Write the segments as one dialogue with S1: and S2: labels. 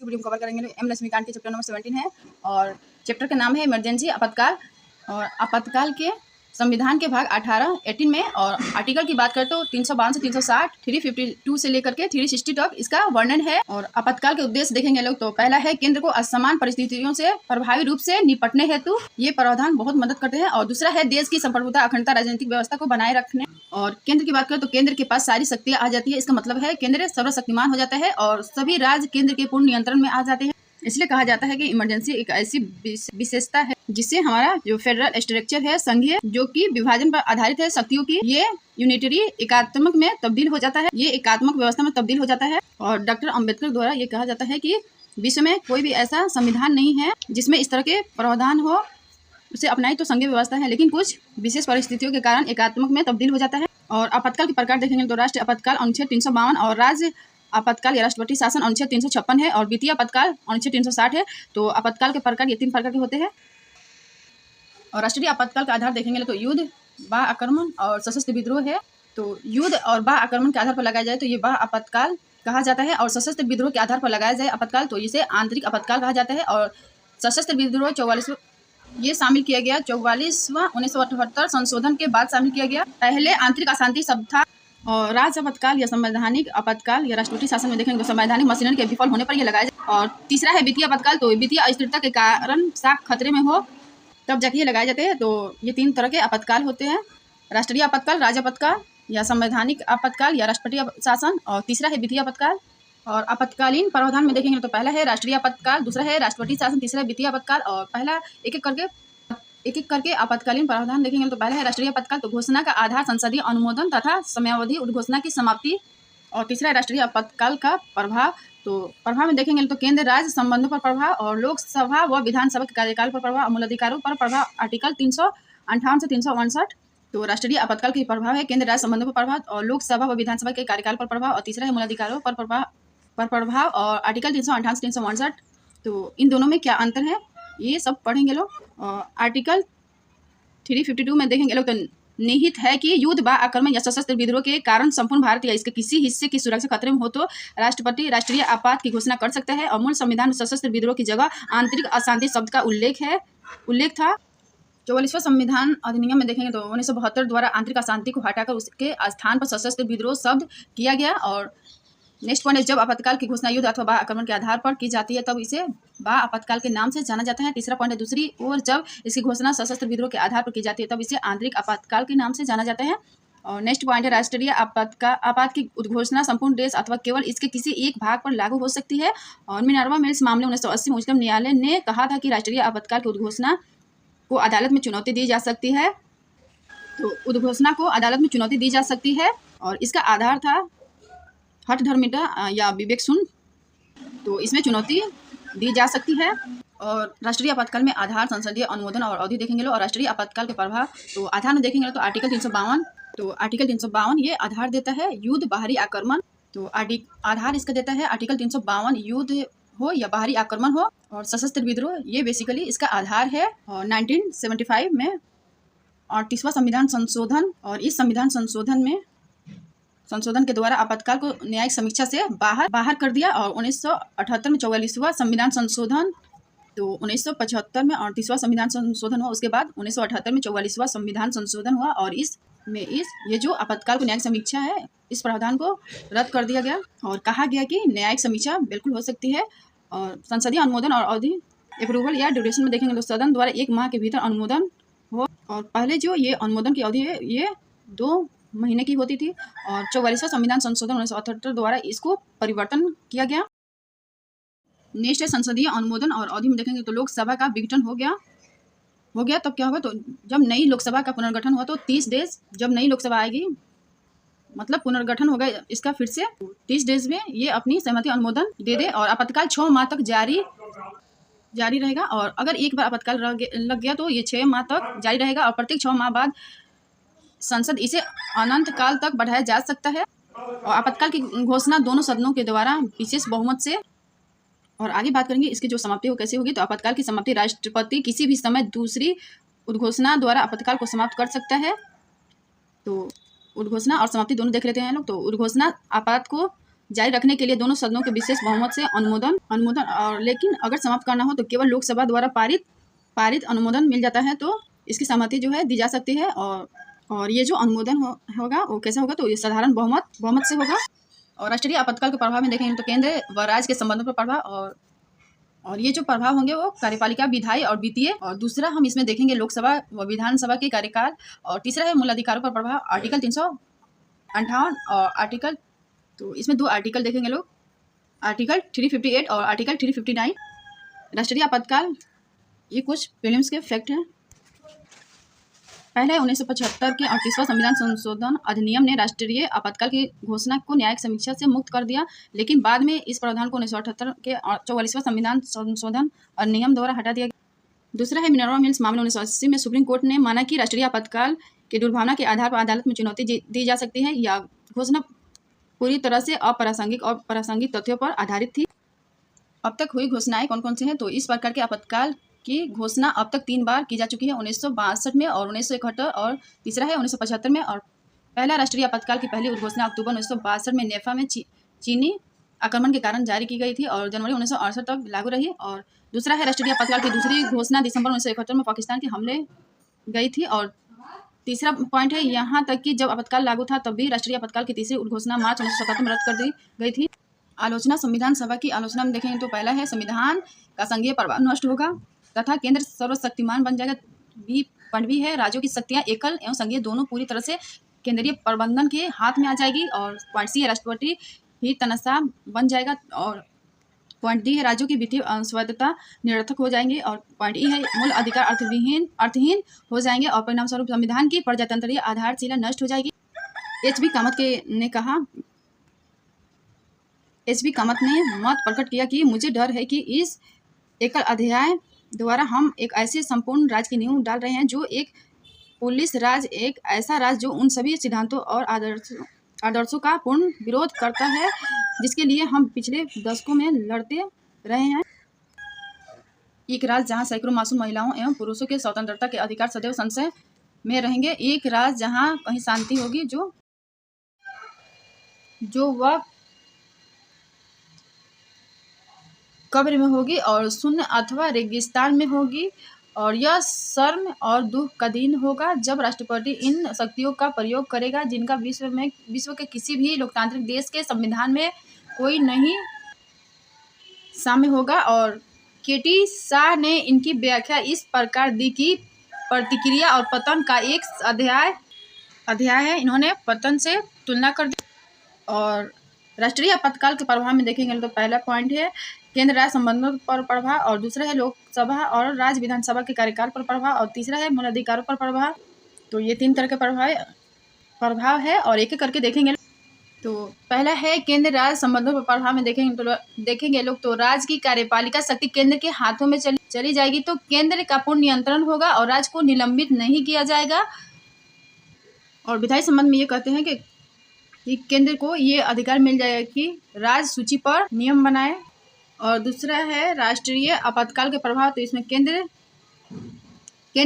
S1: की video cover करेंगे। M Laxmikant के चैप्टर नंबर 17 है और चैप्टर का नाम है इमरजेंसी आपातकाल। और आपातकाल के संविधान के भाग 18 में और आर्टिकल की बात करें तो 352 से 360, 352 से लेकर के 360 तक इसका वर्णन है। और आपातकाल के उद्देश्य देखेंगे लोग तो पहला है केंद्र को असमान परिस्थितियों से प्रभावी रूप से निपटने हेतु ये प्रावधान बहुत मदद करते हैं। और दूसरा है देश की संप्रभुता अखंडता राजनीतिक व्यवस्था को बनाए रखने। और केंद्र की बात करें तो केंद्र के पास सारी शक्तियां आ जाती है। इसका मतलब है केंद्र सर्वशक्तिमान हो जाता है और सभी राज्य केंद्र के पूर्ण नियंत्रण में आ जाते हैं। इसलिए कहा जाता है कि इमरजेंसी एक ऐसी विशेषता है जिससे हमारा जो फेडरल स्ट्रक्चर है संघीय जो कि विभाजन पर आधारित है शक्तियों की, ये यूनिटरी एकात्मक में तब्दील हो जाता है, ये एकात्मक व्यवस्था में तब्दील हो जाता है। और डॉक्टर अंबेडकर द्वारा ये कहा जाता है कि विश्व में कोई भी ऐसा संविधान नहीं है जिसमें इस तरह के प्रावधान हो। उसे अपनाई तो संघीय व्यवस्था है लेकिन कुछ विशेष परिस्थितियों के कारण एकात्मक में तब्दील हो जाता है। और आपातकाल के प्रकार देखेंगे तो राष्ट्रीय आपातकाल अनुच्छेद 352 और राज्य आपातकाल या राष्ट्रपति शासन अनुच्छेद 356 है और वित्तीय आपातकाल अनुच्छेद 360 है। तो आपातकाल के प्रकार ये 3 प्रकार के होते हैं। और राष्ट्रीय आपातकाल का आधार देखेंगे तो युद्ध, बाह्य आक्रमण और सशस्त्र विद्रोह है। तो युद्ध और बाह्य आक्रमण के आधार पर लगाया जाए तो ये बाह्य आपातकाल कहा जाता है। और सशस्त्र विद्रोह के आधार पर लगाया जाए आपातकाल तो इसे आंतरिक आपातकाल कहा जाता है। और सशस्त्र विद्रोह 44वां ये शामिल किया गया 44वां 1978 संशोधन के बाद शामिल किया गया। पहले आंतरिक अशांति शब्द था। और राज्य आपातकाल या संवैधानिक आपातकाल या राष्ट्रपति शासन में देखेंगे तो संवैधानिक मशीनरी के विफल होने पर यह लगाया जाए। और तीसरा है वित्तीय आपातकाल, तो वित्तीय अस्थिरता के कारण साख खतरे में हो तब जाके ये लगाए जाते हैं। तो ये 3 तरह के आपातकाल होते हैं, राष्ट्रीय आपातकाल, राज्य आपातकाल या संवैधानिक आपातकाल या राष्ट्रपति शासन, और तीसरा है वित्तीय आपातकाल। और आपातकालीन प्रावधान में देखेंगे तो पहला है राष्ट्रीय आपातकाल, दूसरा है राष्ट्रपति शासन, तीसरा है वित्तीय आपातकाल। और पहला एक एक करके आपातकालीन प्रावधान देखेंगे तो पहला है राष्ट्रीय आपातकाल, तो घोषणा का आधार संसदीय अनुमोदन तथा समयावधि उद्घोषणा की समाप्ति। और तीसरा है राष्ट्रीय आपातकाल का प्रभाव, तो प्रभाव में देखेंगे तो केंद्र राज्य संबंधों पर प्रभाव और लोकसभा व विधानसभा के कार्यकाल पर प्रभाव, मूल अधिकारों पर प्रभाव, आर्टिकल 358 से 359। तो राष्ट्रीय आपातकाल के प्रभाव है केंद्र राज्य संबंधों पर प्रभाव और लोकसभा व विधानसभा के कार्यकाल पर प्रभाव। और तीसरा है मूल अधिकारों पर प्रभाव और आर्टिकल 358 से 359। तो इन दोनों में क्या अंतर है ये सब पढ़ेंगे लोग। आर्टिकल 352 में देखेंगे लोग तो निहित है कि युद्ध, बाह्य आक्रमण या सशस्त्र विद्रोह के कारण संपूर्ण भारत या इसके किसी हिस्से की सुरक्षा खतरे में हो तो राष्ट्रपति राष्ट्रीय आपात की घोषणा कर सकता है। और मूल संविधान में सशस्त्र विद्रोह की जगह आंतरिक अशांति शब्द का उल्लेख था। 44वां संविधान अधिनियम में देखेंगे तो 1972 द्वारा आंतरिक अशांति को हटाकर उसके स्थान पर सशस्त्र विद्रोह शब्द किया गया। और नेक्स्ट पॉइंट है जब आपातकाल की घोषणा युद्ध अथवा बाह्य आक्रमण के आधार पर की जाती है तब इसे बाह्य आपातकाल के नाम से जाना जाता है। तीसरा पॉइंट है दूसरी ओर जब इसकी घोषणा सशस्त्र विद्रोह के आधार पर की जाती है तब इसे आंतरिक आपातकाल के नाम से जाना जाता है। और नेक्स्ट पॉइंट है राष्ट्रीय आपात की उद्घोषणा संपूर्ण देश अथवा केवल इसके किसी एक भाग पर लागू हो सकती है। और मिनर्वा मिल्स मामले 1980 में उच्चतम न्यायालय ने कहा था कि राष्ट्रीय आपातकाल की उद्घोषणा को अदालत में चुनौती दी जा सकती है। तो उद्घोषणा को अदालत में चुनौती दी जा सकती है और इसका आधार था हठधर्मिता या विवेक शून्य, तो इसमें चुनौती दी जा सकती है। और राष्ट्रीय आपातकाल में आधार, संसदीय अनुमोदन और अवधि देखेंगे लोग। और राष्ट्रीय आपातकाल के प्रभाव तो आधार में देखेंगे तो आर्टिकल 352, तो आर्टिकल 352 ये आधार देता है युद्ध, बाहरी आक्रमण। तो आधार इसका देता है आर्टिकल 352 युद्ध हो या बाहरी आक्रमण हो। और सशस्त्र विद्रोह ये बेसिकली इसका आधार है। और 1975 में 38वां संविधान संशोधन, और इस संविधान संशोधन के द्वारा आपातकाल को न्यायिक समीक्षा से बाहर कर दिया। और 1978 में 44वां संविधान संशोधन, तो 1975 में 38वां संविधान संशोधन हुआ, उसके बाद 1978 में 44वां संविधान संशोधन हुआ। और ये जो आपातकाल को न्यायिक समीक्षा है इस प्रावधान को रद्द कर दिया गया और कहा गया कि न्यायिक समीक्षा बिल्कुल हो सकती है। और संसदीय अनुमोदन और अवधि अप्रूवल या ड्यूरेशन में देखेंगे तो सदन द्वारा 1 माह के भीतर अनुमोदन हो। और पहले जो ये अनुमोदन की अवधि है ये 2 महीने की होती थी। और 44वां संविधान संशोधन 1978 द्वारा इसको परिवर्तन किया गया। नेक्स्ट है संसदीय अनुमोदन और अवधि में देखेंगे तो लोकसभा का विघटन हो गया तब क्या होगा, तो जब नई लोकसभा का पुनर्गठन हुआ तो 30 डेज, जब नई लोकसभा आएगी मतलब पुनर्गठन होगा इसका फिर से 30 डेज में ये अपनी सहमति अनुमोदन दे दे। और आपातकाल 6 माह तक जारी रहेगा। और अगर एक बार आपातकाल लग गया तो ये 6 माह तक जारी रहेगा और प्रत्येक 6 माह बाद संसद इसे अनंत काल तक बढ़ाया जा सकता है। और आपातकाल की घोषणा दोनों सदनों के द्वारा विशेष बहुमत से। और आगे बात करेंगे इसकी जो समाप्ति हो कैसे होगी, तो आपातकाल की समाप्ति राष्ट्रपति किसी भी समय दूसरी उद्घोषणा द्वारा आपातकाल को समाप्त कर सकता है। तो उद्घोषणा और समाप्ति दोनों देख लेते हैं लोग। तो उद्घोषणा आपात को जारी रखने के लिए दोनों सदनों के विशेष बहुमत से अनुमोदन और लेकिन अगर समाप्त करना हो तो केवल लोकसभा द्वारा पारित अनुमोदन मिल जाता है तो इसकी सहमति जो है दी जा सकती है। और ये जो अनुमोदन होगा वो कैसा होगा, तो ये साधारण बहुमत से होगा। और राष्ट्रीय आपातकाल के प्रभाव में देखेंगे तो केंद्र व राज्य के संबंधों पर प्रभाव और ये जो प्रभाव होंगे वो कार्यपालिका, विधायी और वित्तीय। और दूसरा हम इसमें देखेंगे लोकसभा व विधानसभा के कार्यकाल। और तीसरा है मूल अधिकारों पर प्रभाव, आर्टिकल 358 और आर्टिकल, तो इसमें 2 आर्टिकल देखेंगे लोग, आर्टिकल 358 और आर्टिकल 359। राष्ट्रीय आपातकाल, ये कुछ प्रीलिम्स के फैक्ट हैं। पहले 1975 के 38वां संविधान संशोधन अधिनियम ने राष्ट्रीय आपातकाल की घोषणा को न्यायिक समीक्षा से मुक्त कर दिया, लेकिन बाद में इस प्रावधान को 1978 के 44वां संविधान संशोधन अधिनियम द्वारा हटा दिया गया। दूसरा है मिनर्वा मिल्स मामले 1980 में सुप्रीम कोर्ट ने माना कि राष्ट्रीय आपातकाल की दुर्भावना के आधार पर अदालत में चुनौती दी जा सकती है। यह घोषणा पूरी तरह से अप्रासंगिक और प्रासंगिक तथ्यों पर आधारित थी। अब तक हुई घोषणाएं कौन कौन सी हैं, तो इस प्रकार के आपातकाल की घोषणा अब तक 3 बार की जा चुकी है, 1962 में और 1971 और तीसरा है 1975 में। और पहला राष्ट्रीय आपातकाल की पहली उद्घोषणा अक्टूबर 1962 में नेफा में चीनी आक्रमण के कारण जारी की गई थी और जनवरी 1968 तक लागू रही। और दूसरा है राष्ट्रीय आपातकाल की दूसरी घोषणा दिसंबर 1971 में पाकिस्तान के हमले गई थी। और तीसरा पॉइंट है यहाँ तक कि जब आपातकाल लागू था तब भी राष्ट्रीय आपातकाल की तीसरी उद्घोषणा मार्च 1977 में रद्द कर दी गई थी। आलोचना, संविधान सभा की आलोचना में देखेंगे तो पहला है संविधान का संघीय प्रभाव नष्ट होगा तथा केंद्र सर्वशक्तिमान बन जाएगा। पॉइंट भी है राज्यों की शक्तियां एकल एवं संघीय दोनों पूरी तरह से केंद्रीय प्रबंधन के हाथ में आ जाएगी। और पॉइंट सी है राष्ट्रपति ही तनासा बन जाएगा। और पॉइंट डी है राज्यों की वित्तीय स्वायत्तता निरर्थक हो जाएंगे। और पॉइंट ई है मूल अधिकार अर्थहीन हो जाएंगे और परिणाम स्वरूप संविधान की प्रजातंत्रीय आधारशिला नष्ट हो जाएगी। एच.बी. कामत ने मत प्रकट किया कि मुझे डर है कि इस एकल अध्याय द्वारा हम एक ऐसे संपूर्ण राज्य की नींव डाल रहे हैं जो एक पुलिस राज, एक ऐसा राज जो उन सभी सिद्धांतों और आदर्शों का पूर्ण विरोध करता है जिसके लिए हम पिछले दशकों में लड़ते रहे हैं। एक राज जहां सैकड़ों मासूम महिलाओं एवं पुरुषों के स्वतंत्रता के अधिकार सदैव संशय में रहेंगे। एक राज जहां कहीं शांति होगी जो वह कब्र में होगी और शून्य अथवा रेगिस्तान में होगी। और यह शर्म और दुख का दिन होगा जब राष्ट्रपति इन शक्तियों का प्रयोग करेगा जिनका विश्व के किसी भी लोकतांत्रिक देश के संविधान में कोई नहीं शामिल होगा। और केटी शाह ने इनकी व्याख्या इस प्रकार दी कि प्रतिक्रिया और पतन का एक अध्याय है। इन्होंने पतन से तुलना कर दी। और राष्ट्रीय आपातकाल के प्रभाव में देखेंगे तो पहला पॉइंट है केंद्र राज्य संबंधों पर प्रभाव, और दूसरा है लोकसभा और राज्य विधानसभा के कार्यकाल पर प्रभाव, और तीसरा है मूल अधिकारों पर प्रभाव। तो ये 3 तरह के प्रभाव है और एक एक करके देखेंगे। तो पहला है केंद्र राज्य संबंधों पर प्रभाव में देखेंगे लोग तो राज्य की कार्यपालिका शक्ति केंद्र के हाथों में चली जाएगी, तो केंद्र का पूर्ण नियंत्रण होगा और राज्य को निलंबित नहीं किया जाएगा। और विधायी संबंध में ये कहते हैं कि केंद्र को ये अधिकार मिल जाएगा कि राज्य सूची पर नियम बनाए। और दूसरा है राष्ट्रीय आपातकाल के प्रभाव, तो इसमें केंद्र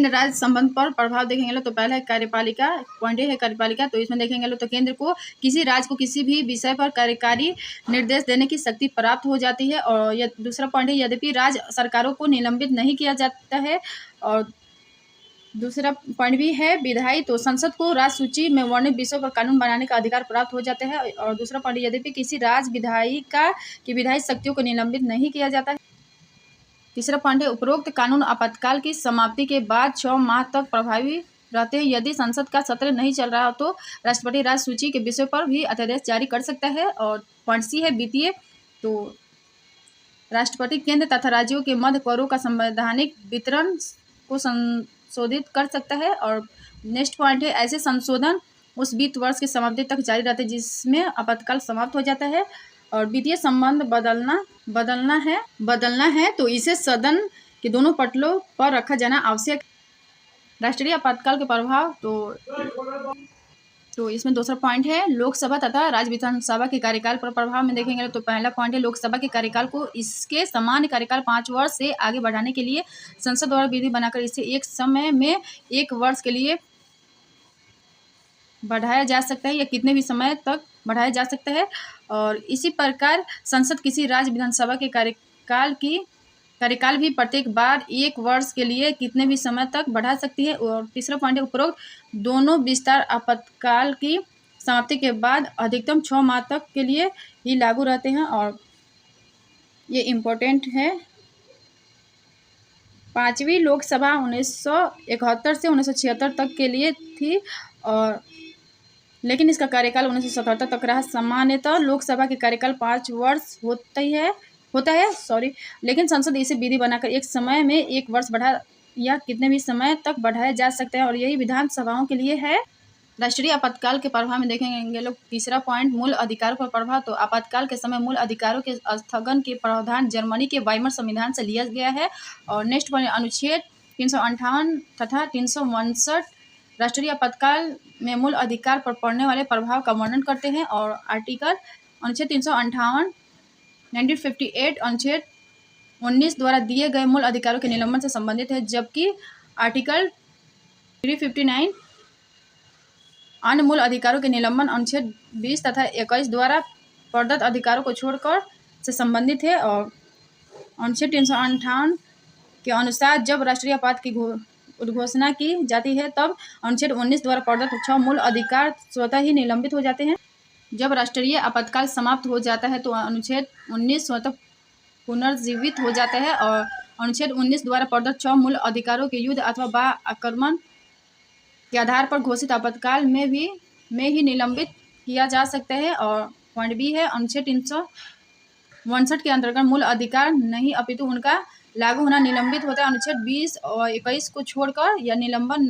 S1: राज्य संबंध पर प्रभाव देखेंगे तो पहला है कार्यपालिका, पॉइंट है कार्यपालिका। तो इसमें देखेंगे तो केंद्र को किसी राज्य को किसी भी विषय पर कार्यकारी निर्देश देने की शक्ति प्राप्त हो जाती है। और दूसरा पॉइंट है यद्यपि राज्य सरकारों को निलंबित नहीं किया जाता है। और दूसरा पॉइंट भी है विधायी, तो संसद को राज्य सूची में वर्णित विषयों पर कानून बनाने का अधिकार प्राप्त हो जाता है। और दूसरा पॉइंट यद्यपि किसी राज्य विधायिका की विधायी शक्तियों को निलंबित नहीं किया जाता है। तीसरा पॉइंट है उपरोक्त कानून आपातकाल की समाप्ति के बाद 6 माह तक प्रभावी रहते हैं। यदि संसद का सत्र नहीं चल रहा हो तो राष्ट्रपति राज्य सूची के विषय पर भी अध्यादेश जारी कर सकता है। और पॉइंट सी है वित्तीय, तो राष्ट्रपति केंद्र तथा राज्यों के मध्य करों का संवैधानिक वितरण को संशोधित कर सकता है। और नेक्स्ट पॉइंट है ऐसे संशोधन उस वित्त वर्ष की समाप्ति तक जारी रहते हैं जिसमें आपातकाल समाप्त हो जाता है। और वित्तीय संबंध बदलना है तो इसे सदन के दोनों पटलों पर रखा जाना आवश्यक। राष्ट्रीय आपातकाल के प्रभाव, तो इसमें दूसरा पॉइंट है लोकसभा तथा राज्य विधानसभा के कार्यकाल पर प्रभाव में देखेंगे तो पहला पॉइंट है लोकसभा के कार्यकाल को इसके सामान्य कार्यकाल 5 वर्ष से आगे बढ़ाने के लिए संसद द्वारा विधि बनाकर इसे एक समय में 1 वर्ष के लिए बढ़ाया जा सकता है या कितने भी समय तक बढ़ाया जा सकता है। और इसी प्रकार संसद किसी राज्य विधानसभा के कार्यकाल भी प्रत्येक बार 1 वर्ष के लिए कितने भी समय तक बढ़ा सकती है। और तीसरा पॉइंट है, उपरोक्त दोनों विस्तार आपातकाल की समाप्ति के बाद अधिकतम 6 माह तक के लिए ही लागू रहते हैं। और ये इम्पोर्टेंट है। 5वीं लोकसभा 1971 से 1976 तक के लिए थी, और लेकिन इसका कार्यकाल 1977 तक रहा। सामान्यतः लोकसभा के कार्यकाल 5 वर्ष होता है, लेकिन संसद इसे विधि बनाकर एक समय में 1 वर्ष बढ़ा या कितने भी समय तक बढ़ाया जा सकता है, और यही विधानसभाओं के लिए है। राष्ट्रीय आपातकाल के प्रभाव में देखेंगे लोग। तीसरा पॉइंट, मूल अधिकारों पर प्रभाव। तो आपातकाल के समय मूल अधिकारों के स्थगन के प्रावधान जर्मनी के वाइमर संविधान से लिया गया है। और नेक्स्ट पॉइंट, अनुच्छेद 358 तथा 359 राष्ट्रीय आपातकाल में मूल अधिकार पर पड़ने वाले प्रभाव का वर्णन करते हैं। और अनुच्छेद 358 1958 अनुच्छेद 19 द्वारा दिए गए मूल अधिकारों के निलंबन से संबंधित है, जबकि आर्टिकल 359 अन्य मूल अधिकारों के निलंबन अनुच्छेद 20 तथा 21 द्वारा प्रदत्त अधिकारों को छोड़कर से संबंधित है। और अनुच्छेद 358 के अनुसार जब राष्ट्रीय आपात की उद्घोषणा की जाती है, तब अनुच्छेद 19 द्वारा प्रदत्त 6 मूल अधिकार स्वतः ही निलंबित हो जाते हैं। जब राष्ट्रीय आपातकाल समाप्त हो जाता है तो अनुच्छेद 19 स्वतः पुनर्जीवित हो जाता है। और अनुच्छेद 19 द्वारा प्रदत्त 6 मूल अधिकारों के युद्ध अथवा आक्रमण के आधार पर घोषित आपातकाल में ही निलंबित किया जा सकता है। और पॉइंट बी है, अनुच्छेद 359 के अंतर्गत मूल अधिकार नहीं अपितु उनका लागू होना निलंबित होता है। अनुच्छेद 20 और 21 को छोड़कर यह निलंबन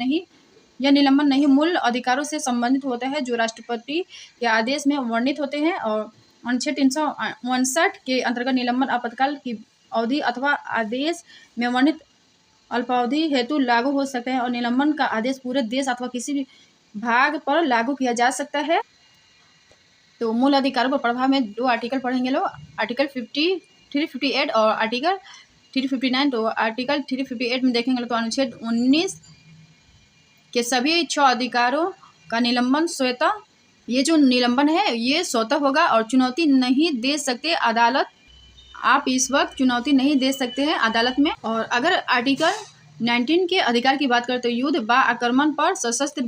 S1: नहीं मूल अधिकारों से संबंधित होता है जो राष्ट्रपति के आदेश में वर्णित होते हैं। और अनुच्छेद 359 के अंतर्गत निलंबन आपातकाल की अवधि अथवा आदेश में वर्णित अल्पावधि हेतु लागू हो सकता है। और निलंबन का आदेश पूरे देश अथवा किसी भी भाग पर लागू किया जा सकता है। तो मूल अधिकारों पर प्रभाव में 2 आर्टिकल पढ़ेंगे लोग, आर्टिकल 358 और आर्टिकल 359। तो आर्टिकल 358 में देखेंगे तो अनुच्छेद 19 के सभी 6 अधिकारों का निलंबन स्वतः, ये जो निलंबन है ये स्वतः होगा और चुनौती नहीं दे सकते अदालत। आप इस वक्त चुनौती नहीं दे सकते हैं अदालत में। और अगर आर्टिकल 19 के अधिकार की बात करें तो युद्ध व आक्रमण पर सशस्त्र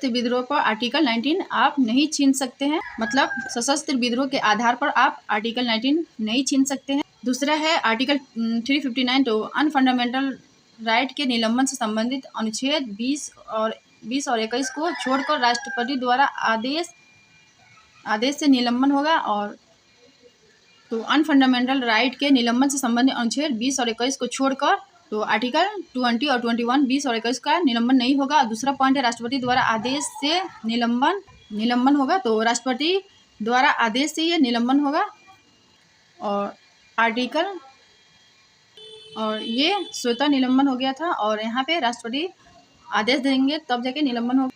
S1: विद्रोह पर आर्टिकल 19 आप नहीं छीन सकते हैं। मतलब सशस्त्र विद्रोह के आधार पर आप आर्टिकल 19 नहीं छीन सकते हैं। दूसरा है आर्टिकल 359, तो अनफंडामेंटल राइट के निलंबन से संबंधित अनुच्छेद 20 और 21 को छोड़कर राष्ट्रपति द्वारा आदेश से निलंबन होगा। और तो अनफंडामेंटल राइट के निलंबन से संबंधित अनुच्छेद 20 और 21 को छोड़कर तो आर्टिकल 20 और 21, 20 और 21 का निलंबन नहीं होगा। दूसरा पॉइंट है, राष्ट्रपति द्वारा आदेश से निलंबन होगा। तो राष्ट्रपति द्वारा आदेश से ये निलंबन होगा। और आर्टिकल, और ये स्वतः निलंबन हो गया था, और यहाँ पे राष्ट्रपति आदेश देंगे तब जाके निलंबन होगा।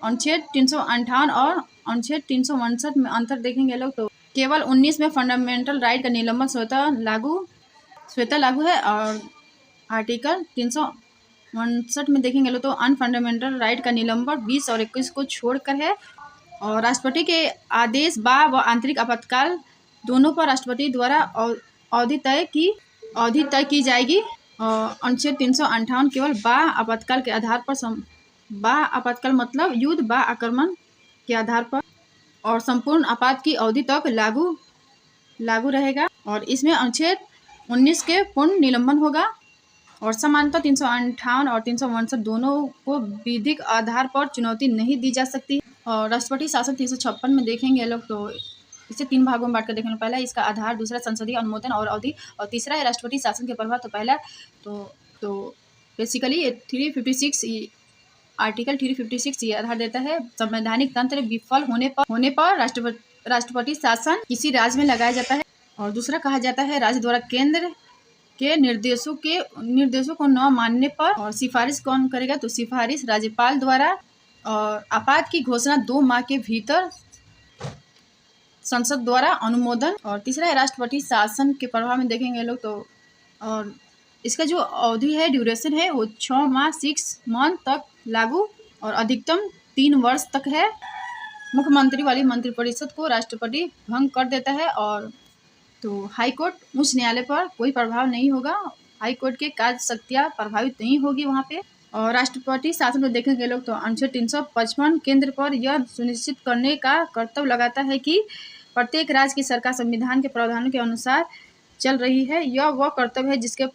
S1: अनुच्छेद 358 और अनुच्छेद 359 में अंतर देखेंगे लोग। तो केवल 19 में फंडामेंटल राइट का निलंबन स्वतः लागू है। और आर्टिकल 359 में देखेंगे लोग तो अनफंडामेंटल राइट का निलंबन 20 और 21 को छोड़कर है। और राष्ट्रपति के आदेश व आंतरिक आपातकाल दोनों पर राष्ट्रपति द्वारा अवधि तय की जाएगी। अनुच्छेद 358 केवल बाह्य आपातकाल के आधार पर, बाह्य आपातकाल मतलब युद्ध व आक्रमण के आधार पर और संपूर्ण आपात की अवधि तक लागू रहेगा। और इसमें अनुच्छेद 19 के पूर्ण निलंबन होगा। और समानतः 358 और 359 दोनों को विधिक आधार पर चुनौती नहीं दी जा सकती। और राष्ट्रपति शासन 356 में देखेंगे लोग तो इसे 3 भागों में बांटकर देखेंगे। पहला इसका आधार, दूसरा संसदीय अनुमोदन और अवधि, और तीसरा है राष्ट्रपति शासन के प्रभाव। तो पहला तो बेसिकली 356 आर्टिकल 356 ये आधार देता है, संवैधानिक तंत्र विफल होने पर राष्ट्रपति शासन किसी राज्य में लगाया जाता है। और दूसरा कहा जाता है राज्य द्वारा केंद्र के निर्देशों को न मानने पर। और सिफारिश कौन करेगा, तो सिफारिश राज्यपाल द्वारा। और आपात की घोषणा 2 माह के भीतर संसद द्वारा अनुमोदन। और तीसरा है राष्ट्रपति शासन के प्रभाव में देखेंगे लोग तो, और इसका जो अवधि है, ड्यूरेशन है, वो 6 माह 6 मंथ तक लागू और अधिकतम 3 वर्ष तक है। मुख्यमंत्री वाली मंत्रिपरिषद को राष्ट्रपति भंग कर देता है। और तो हाईकोर्ट उच्च न्यायालय पर कोई प्रभाव नहीं होगा, हाईकोर्ट के कार्य शक्तियाँ प्रभावित नहीं होगी वहाँ पे। और राष्ट्रपति शासन में देखेंगे लोग तो अनुच्छेद 355 केंद्र पर यह सुनिश्चित करने का कर्तव्य लगाता है कि प्रत्येक राज्य की सरकार संविधान के प्रावधानों के अनुसार चल रही है। यह वह कर्तव्य है जिसके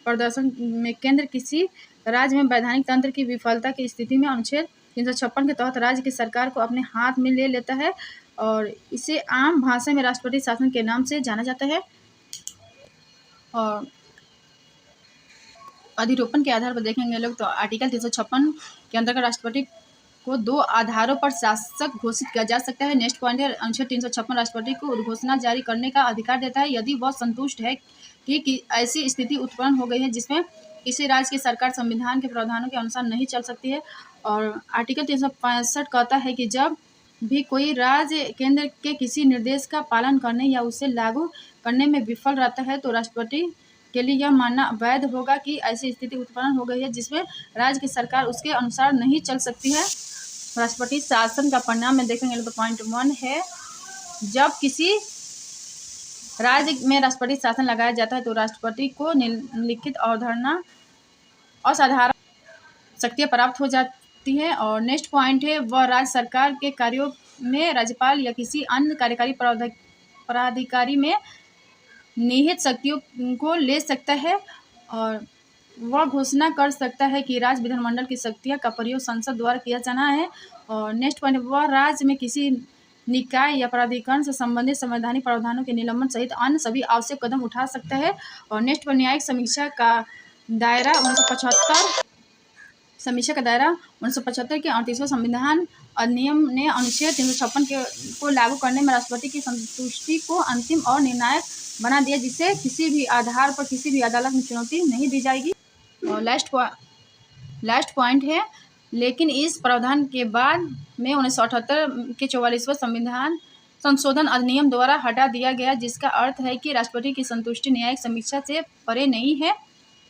S1: प्रदर्शन में केंद्र किसी राज्य में वैधानिक तंत्र की विफलता की स्थिति में अनुच्छेद 356 के तहत राज्य की सरकार को अपने हाथ में ले लेता है और इसे आम भाषा में राष्ट्रपति शासन के नाम से जाना जाता है। और अधिरोपण के आधार पर देखेंगे लोग तो आर्टिकल 356 के अंतर्गत राष्ट्रपति को 2 आधारों पर शासक घोषित किया जा सकता है। नेक्स्ट पॉइंट है अनुच्छेद 356 राष्ट्रपति को उद्घोषणा जारी करने का अधिकार देता है यदि वह संतुष्ट है कि ऐसी स्थिति उत्पन्न हो गई है जिसमें किसी राज्य की सरकार संविधान के प्रावधानों के अनुसार नहीं चल सकती है। और आर्टिकल 365 कहता है कि जब भी कोई राज्य केंद्र के किसी निर्देश का पालन करने या उसे लागू करने में विफल रहता है तो राष्ट्रपति के लिए यह मानना वैध होगा कि ऐसी स्थिति उत्पन्न हो गई है जिसमें राज्य की सरकार उसके अनुसार नहीं चल सकती है। राष्ट्रपति शासन का परिणाम में देखेंगे तो पॉइंट 1 है, जब किसी राज्य में राष्ट्रपति शासन लगाया जाता है तो राष्ट्रपति को निम्नलिखित अवधारणा असाधारण शक्तियाँ प्राप्त हो जाती है। और नेक्स्ट पॉइंट है, वह राज्य सरकार के कार्यों में राज्यपाल या किसी अन्य कार्यकारी प्राधिकारी में निहित शक्तियों को ले सकता है और वह घोषणा कर सकता है कि राज्य विधानमंडल की शक्तियाँ का प्रयोग संसद द्वारा किया जाना है। और नेक्स्ट पॉइंट, वह राज्य में किसी निकाय या प्राधिकरण से संबंधित संवैधानिक प्रावधानों के निलंबन सहित अन्य सभी आवश्यक कदम उठा सकता है। और नेक्स्ट पर न्यायिक समीक्षा का दायरा 1975 के 38वें संविधान अधिनियम ने अनुच्छेद 356 को लागू करने में राष्ट्रपति की संतुष्टि को अंतिम और निर्णायक बना दिया, जिसे किसी भी आधार पर किसी भी अदालत में चुनौती नहीं दी जाएगी। और लास्ट पॉइंट है, लेकिन इस प्रावधान के बाद में 1978 के 44वें संविधान संशोधन अधिनियम द्वारा हटा दिया गया, जिसका अर्थ है कि राष्ट्रपति की संतुष्टि न्यायिक समीक्षा से परे नहीं है।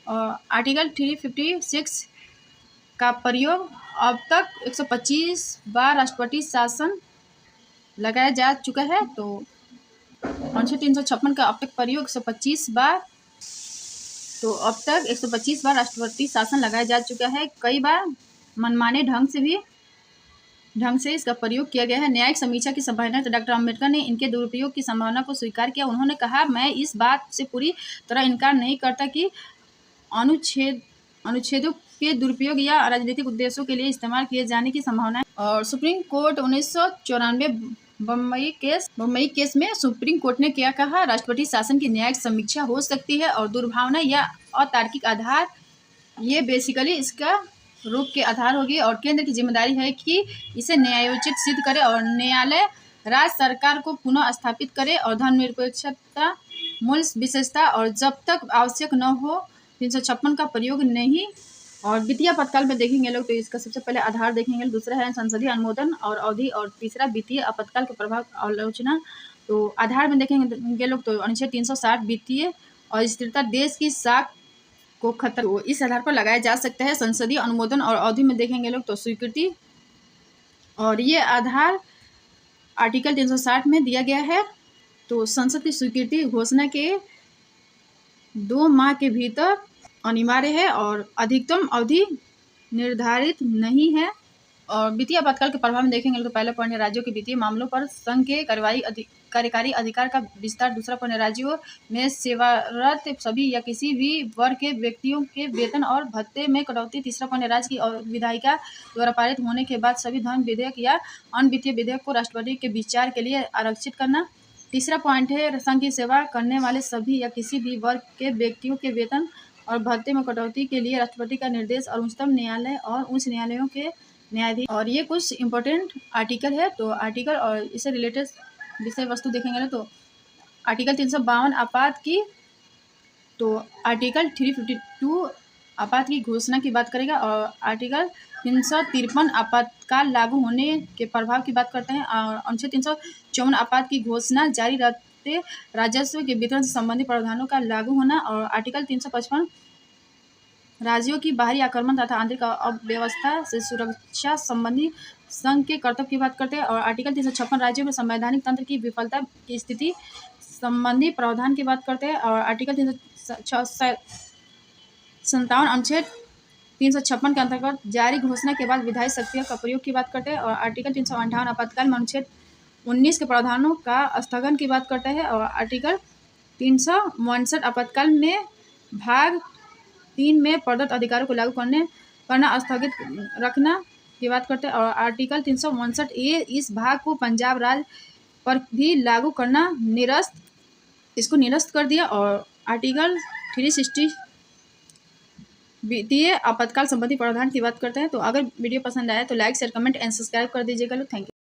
S1: और आर्टिकल 356 का प्रयोग अब तक 125 बार राष्ट्रपति शासन लगाया जा चुका है। तो अनुच्छेद 356 का अब तक प्रयोग 125 बार, तो अब तक 125 बार राष्ट्रपति शासन लगाया जा चुका है। कई बार मनमाने ढंग से इसका प्रयोग किया गया है। न्यायिक समीक्षा की संभावना तो डॉक्टर अम्बेडकर ने इनके दुरुपयोग की संभावना को स्वीकार किया। उन्होंने कहा, मैं इस बात से पूरी तरह इनकार नहीं करता कि अनुच्छेदों के दुरुपयोग या राजनीतिक उद्देश्यों के लिए इस्तेमाल किए जाने की संभावना है। और सुप्रीम कोर्ट 1994 बम्बई केस में सुप्रीम कोर्ट ने क्या कहा, राष्ट्रपति शासन की न्यायिक समीक्षा हो सकती है और दुर्भावना या अतार्किक आधार, ये बेसिकली इसका रोक के आधार होगी और केंद्र की जिम्मेदारी है कि इसे न्यायोचित सिद्ध करे और न्यायालय राज्य सरकार को पुनः स्थापित करे और धर्मनिरपेक्षता, मूल्य विशेषता और जब तक आवश्यक न हो 356 का प्रयोग नहीं। और वित्तीय आपातकाल में देखेंगे लोग तो इसका सबसे पहले आधार देखेंगे, दूसरा है संसदीय अनुमोदन और अवधि और तीसरा वित्तीय आपातकाल के प्रभाव आलोचना। तो आधार में देखेंगे लोग तो अनुच्छेद 360 वित्तीय और स्थिरता देश की साख को खतरा, तो इस आधार पर लगाया जा सकता है। संसदीय अनुमोदन और अवधि में देखेंगे लोग तो स्वीकृति, और ये आधार आर्टिकल 360 में दिया गया है। तो संसद की स्वीकृति घोषणा के 2 माह के भीतर अनिवार्य है और अधिकतम अवधि निर्धारित नहीं है। और वित्तीय आपातकाल के प्रभाव में देखेंगे तो पहला पॉइंट है राज्यों के वित्तीय मामलों पर संघ के कार्यकारी अधिकार का विस्तार। दूसरा पॉइंट है राज्यों में सेवारत सभी या किसी भी वर्ग के व्यक्तियों के वेतन और भत्ते में कटौती। तीसरा पॉइंट है राज्य की विधायिका द्वारा पारित होने के बाद सभी धन विधेयक या अन्य वित्तीय विधेयक को राष्ट्रपति के विचार के लिए आरक्षित करना। तीसरा पॉइंट है संघ की सेवा करने वाले सभी या किसी भी वर्ग के व्यक्तियों के वेतन और भत्ते में कटौती के लिए राष्ट्रपति का निर्देश और उच्चतम न्यायालय और उच्च न्यायालयों के न्यायाधीश। और ये कुछ इंपॉर्टेंट आर्टिकल है। तो आर्टिकल और इससे रिलेटेड विषय वस्तु देखेंगे ना तो आर्टिकल 352 आपात की, तो आर्टिकल 352 आपात की घोषणा की बात करेगा और आर्टिकल 353 आपातकाल लागू होने के प्रभाव की बात करते हैं और अनुच्छेद 354 आपात की घोषणा जारी रहते राजस्व के वितरण से संबंधित प्रावधानों का लागू होना। और आर्टिकल 355 राज्यों की बाहरी आक्रमण तथा आंतरिक अव्यवस्था से सुरक्षा संबंधी संघ के कर्तव्य की बात करते हैं। और आर्टिकल 356 राज्यों में संवैधानिक तंत्र की विफलता की स्थिति संबंधी प्रावधान की बात करते हैं। और आर्टिकल 357 अनुच्छेद 356 के अंतर्गत जारी घोषणा के बाद विधायी शक्तियों का प्रयोग की बात करते हैं। और आर्टिकल 358 आपातकाल में अनुच्छेद 19 के प्रावधानों का स्थगन की बात करता है। और आर्टिकल 359 आपातकाल में भाग 3 में प्रदत्त अधिकारों को लागू करना स्थगित रखना की बात करते हैं। और आर्टिकल 359A इस भाग को पंजाब राज्य पर भी लागू करना निरस्त कर दिया। और आर्टिकल 360 वित्तीय आपातकाल संबंधी प्रावधान की बात करते हैं। तो अगर वीडियो पसंद आया तो like share comment and subscribe कर दीजिएगा। Thank you.